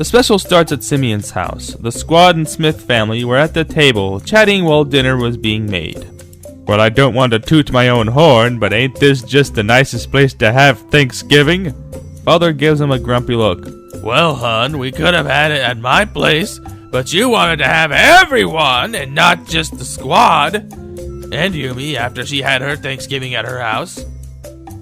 The special starts at Simeon's house. The Squad and Smith family were at the table, chatting while dinner was being made. Well, I don't want to toot my own horn, but ain't this just the nicest place to have Thanksgiving? Father gives him a grumpy look. Well, hon, we could have had it at my place, but you wanted to have everyone and not just the Squad. And Yumi after she had her Thanksgiving at her house.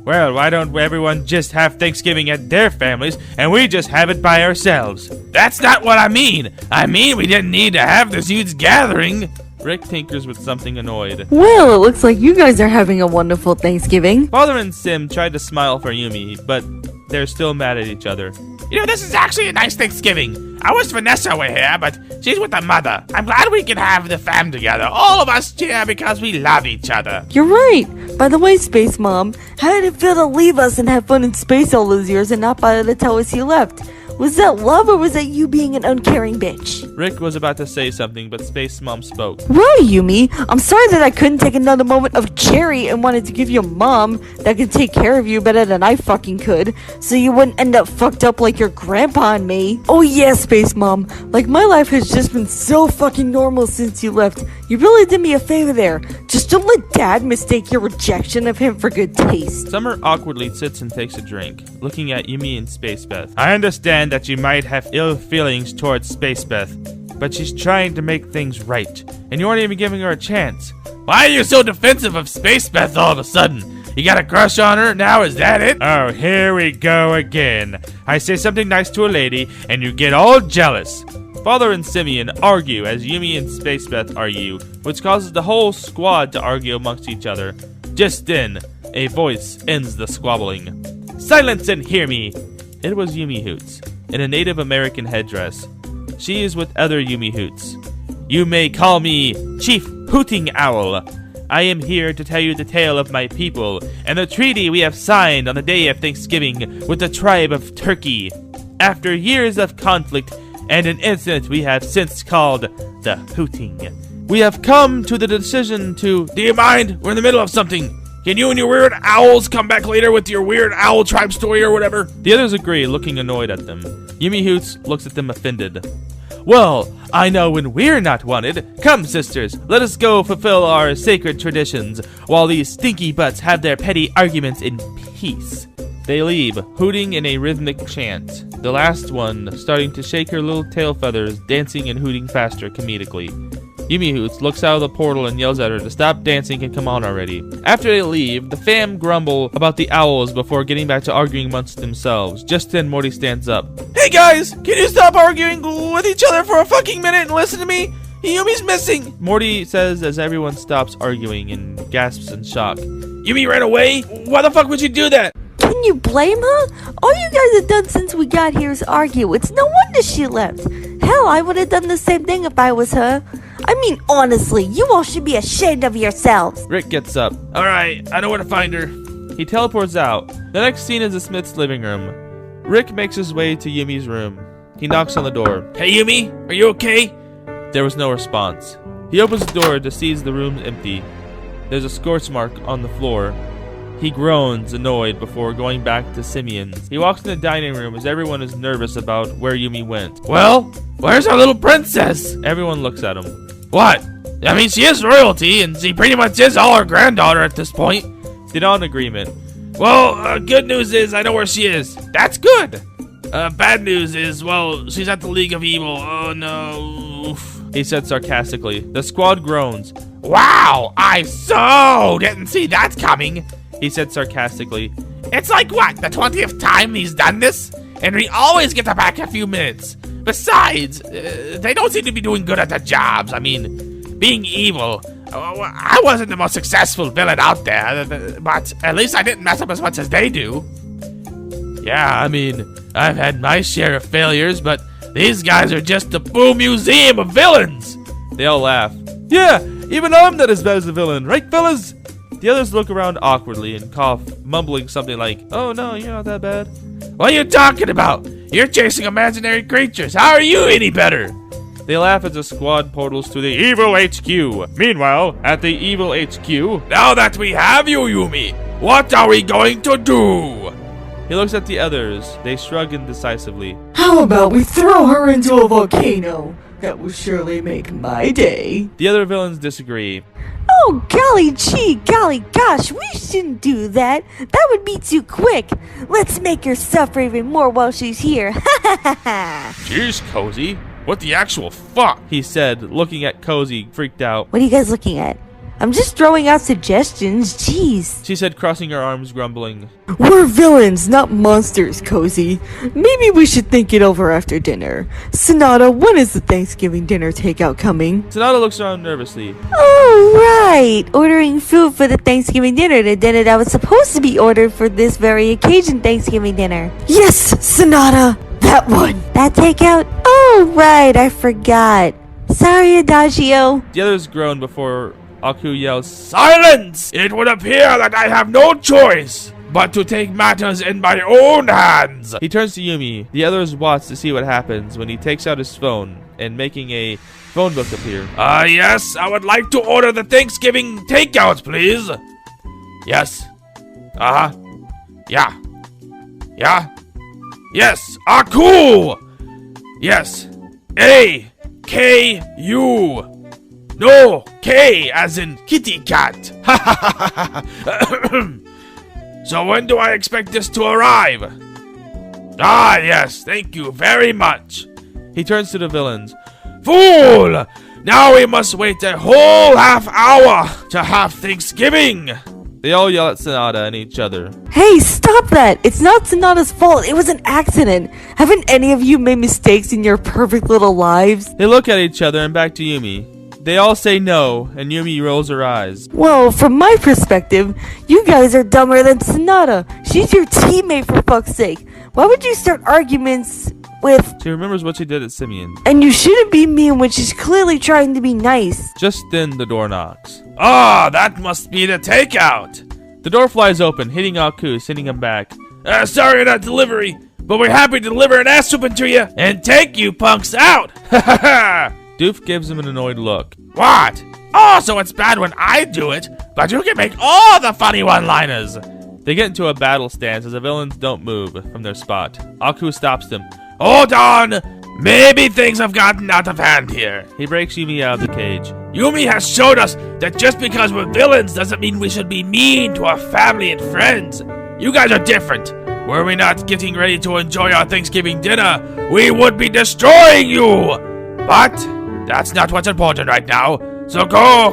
Well, why don't everyone just have Thanksgiving at their families and we just have it by ourselves? That's not what I mean. I mean we didn't need to have this huge gathering. Rick tinkers with something annoyed. Well, it looks like you guys are having a wonderful Thanksgiving. Father and Sim tried to smile for Yumi, but they're still mad at each other. You know, this is actually a nice Thanksgiving. I wish Vanessa were here, but she's with her mother. I'm glad we can have the fam together. All of us here because we love each other. You're right. By the way, Space Mom, how did it feel to leave us and have fun in space all those years and not bother to tell us you left? Was that love or was that you being an uncaring bitch? Rick was about to say something, but Space Mom spoke. Well, Yumi, I'm sorry that I couldn't take another moment of cherry and wanted to give you a mom that could take care of you better than I fucking could, so you wouldn't end up fucked up like your grandpa and me. Oh yeah, Space Mom, like my life has just been so fucking normal since you left. You really did me a favor there. Just don't let Dad mistake your rejection of him for good taste. Summer awkwardly sits and takes a drink, looking at Yumi and Space Beth. I understand that you might have ill feelings towards Space Beth, but she's trying to make things right, and you aren't even giving her a chance. Why are you so defensive of Space Beth all of a sudden? You got a crush on her now, is that it? Oh, here we go again. I say something nice to a lady, and you get all jealous. Father and Simeon argue as Yumi and Space Beth argue, which causes the whole squad to argue amongst each other. Just then, a voice ends the squabbling. Silence and hear me! It was Yumi Hoots, in a Native American headdress. She is with other Yumi Hoots. You may call me Chief Hooting Owl. I am here to tell you the tale of my people and the treaty we have signed on the day of Thanksgiving with the tribe of Turkey. After years of conflict and an incident we have since called the Hooting, we have come to the decision to... Do you mind? We're in the middle of something. Can you and your weird owls come back later with your weird owl tribe story or whatever? The others agree, looking annoyed at them. Yumi Hoots looks at them offended. Well, I know when we're not wanted. Come, sisters, let us go fulfill our sacred traditions while these stinky butts have their petty arguments in peace. They leave, hooting in a rhythmic chant, the last one starting to shake her little tail feathers, dancing and hooting faster comedically. Yumi Hoots looks out of the portal and yells at her to stop dancing and come on already. After they leave, the fam grumble about the owls before getting back to arguing amongst themselves. Just then, Morty stands up. Hey guys, can you stop arguing with each other for a fucking minute and listen to me? Yumi's missing! Morty says as everyone stops arguing and gasps in shock. Yumi ran away? Why the fuck would you do that? Can you blame her? All you guys have done since we got here is argue. It's no wonder she left. Hell, I would have done the same thing if I was her. I mean, honestly, you all should be ashamed of yourselves. Rick gets up. Alright, I know where to find her. He teleports out. The next scene is the Smith's living room. Rick makes his way to Yumi's room. He knocks on the door. Hey Yumi, are you okay? There was no response. He opens the door to see the room empty. There's a scorch mark on the floor. He groans, annoyed, before going back to Simeon's. He walks in the dining room as everyone is nervous about where Yumi went. Well, where's our little princess? Everyone looks at him. What? I mean, she is royalty, and she pretty much is all our granddaughter at this point. They're all in agreement. Well, good news is I know where she is. That's good. Bad news is, well, she's at the League of Evil. Oh, no. He said sarcastically. The squad groans. Wow, I so didn't see that coming. He said sarcastically. It's like, what, the 20th time he's done this? And we always get back a few minutes. Besides, they don't seem to be doing good at their jobs. I mean, being evil. I wasn't the most successful villain out there, but at least I didn't mess up as much as they do. Yeah, I mean, I've had my share of failures, but these guys are just the Boo Museum of villains. They all laugh. Yeah, even I'm not as bad as a villain, right, fellas? The others look around awkwardly and cough, mumbling something like, oh no, you're not that bad. What are you talking about? You're chasing imaginary creatures. How are you any better? They laugh as the squad portals to the Evil HQ. Meanwhile, at the Evil HQ... Now that we have you, Yumi, what are we going to do? He looks at the others. They shrug indecisively. How about we throw her into a volcano? That will surely make my day. The other villains disagree. Oh, golly gee, golly gosh, we shouldn't do that. That would be too quick. Let's make her suffer even more while she's here. Ha ha ha ha. Jeez, Cozy. What the actual fuck? He said, looking at Cozy, freaked out. What are you guys looking at? I'm just throwing out suggestions, jeez. She said, crossing her arms, grumbling. We're villains, not monsters, Cozy. Maybe we should think it over after dinner. Sonata, when is the Thanksgiving dinner takeout coming? Sonata looks around nervously. Oh, right. Ordering food for the Thanksgiving dinner, the dinner that was supposed to be ordered for this very occasion Thanksgiving dinner. Yes, Sonata, that one. That takeout? Oh, right, I forgot. Sorry, Adagio. The others groan before Aku yells, Silence! It would appear that I have no choice but to take matters in my own hands. He turns to Yumi. The others watch to see what happens when he takes out his phone and making a phone book appear. Yes, I would like to order the Thanksgiving takeout, please. Yes. Yeah. Yeah. Yes. Aku! Yes. A-K-U. No, K as in kitty cat. So when do I expect this to arrive? Yes, thank you very much. He turns to the villains. Fool! Now we must wait a whole half hour to have Thanksgiving. They all yell at Sonata and each other. Hey, stop that! It's not Sonata's fault. It was an accident. Haven't any of you made mistakes in your perfect little lives? They look at each other and back to Yumi. They all say no, and Yumi rolls her eyes. Well, from my perspective, you guys are dumber than Sonata. She's your teammate, for fuck's sake. Why would you start arguments with... She remembers what she did at Simeon. And you shouldn't be mean when she's clearly trying to be nice. Just then, the door knocks. That must be the takeout. The door flies open, hitting Aku, sending him back. Sorry about delivery, but we're happy to deliver an ass whooping to you and take you punks out. Ha ha ha. Doof gives him an annoyed look. What? So it's bad when I do it, but you can make all the funny one-liners. They get into a battle stance as the villains don't move from their spot. Aku stops them. Hold on! Maybe things have gotten out of hand here. He breaks Yumi out of the cage. Yumi has showed us that just because we're villains doesn't mean we should be mean to our family and friends. You guys are different. Were we not getting ready to enjoy our Thanksgiving dinner, we would be destroying you. But that's not what's important right now. So go!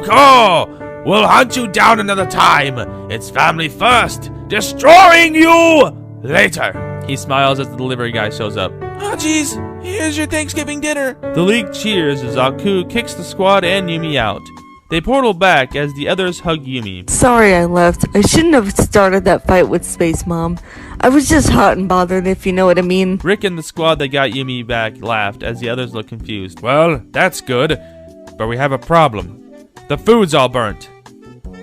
We'll hunt you down another time. It's family first. Destroying you later. He smiles as the delivery guy shows up. Jeez. Here's your Thanksgiving dinner. The league cheers as Aku kicks the squad and Yumi out. They portal back as the others hug Yumi. Sorry I left. I shouldn't have started that fight with Space Mom. I was just hot and bothered, if you know what I mean. Rick and the squad that got Yumi back laughed as the others looked confused. Well, that's good, but we have a problem. The food's all burnt.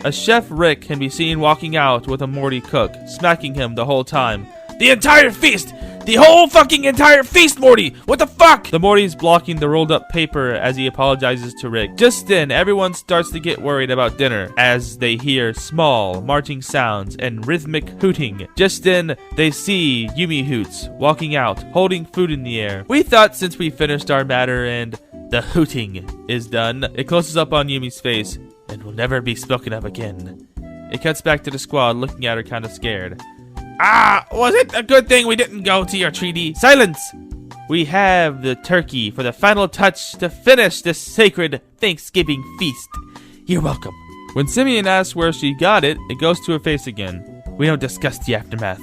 A chef Rick can be seen walking out with a Morty cook, smacking him the whole time. The entire feast! The whole fucking entire feast, Morty! What the fuck? The Morty's blocking the rolled up paper as he apologizes to Rick. Just then, everyone starts to get worried about dinner as they hear small, marching sounds and rhythmic hooting. Just then, they see Yumi Hoots walking out, holding food in the air. We thought since we finished our matter and the hooting is done, it closes up on Yumi's face and will never be spoken of again. It cuts back to the squad looking at her kind of scared. Was it a good thing we didn't go to your treaty? Silence! We have the turkey for the final touch to finish this sacred Thanksgiving feast. You're welcome. When Simeon asks where she got it, it goes to her face again. We don't discuss the aftermath.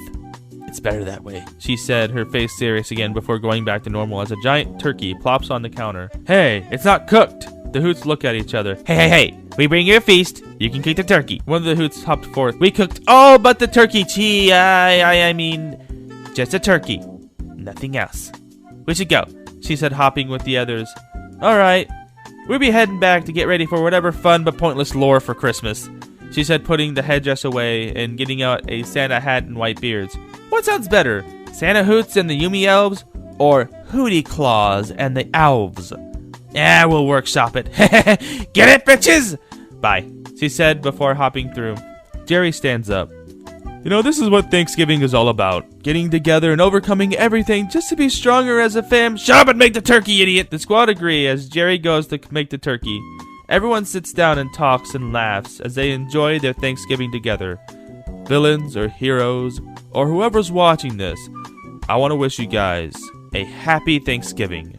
It's better that way, she said, her face serious again before going back to normal as a giant turkey plops on the counter. Hey, it's not cooked! The Hoots look at each other. Hey, we bring you a feast. You can cook the turkey. One of the Hoots hopped forth. We cooked all but the turkey. I mean, just a turkey. Nothing else. We should go, she said, hopping with the others. Alright. We'll be heading back to get ready for whatever fun but pointless lore for Christmas, she said, putting the headdress away and getting out a Santa hat and white beards. What sounds better? Santa Hoots and the Yumi Elves? Or Hootie Claus and the Elves? Yeah, we'll workshop it. Get it, bitches? Bye, she said before hopping through. Jerry stands up. You know, this is what Thanksgiving is all about. Getting together and overcoming everything just to be stronger as a fam. Shut up and make the turkey, idiot! The squad agree as Jerry goes to make the turkey. Everyone sits down and talks and laughs as they enjoy their Thanksgiving together. Villains or heroes or whoever's watching this, I want to wish you guys a happy Thanksgiving.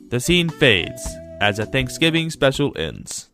The scene fades as a Thanksgiving special ends.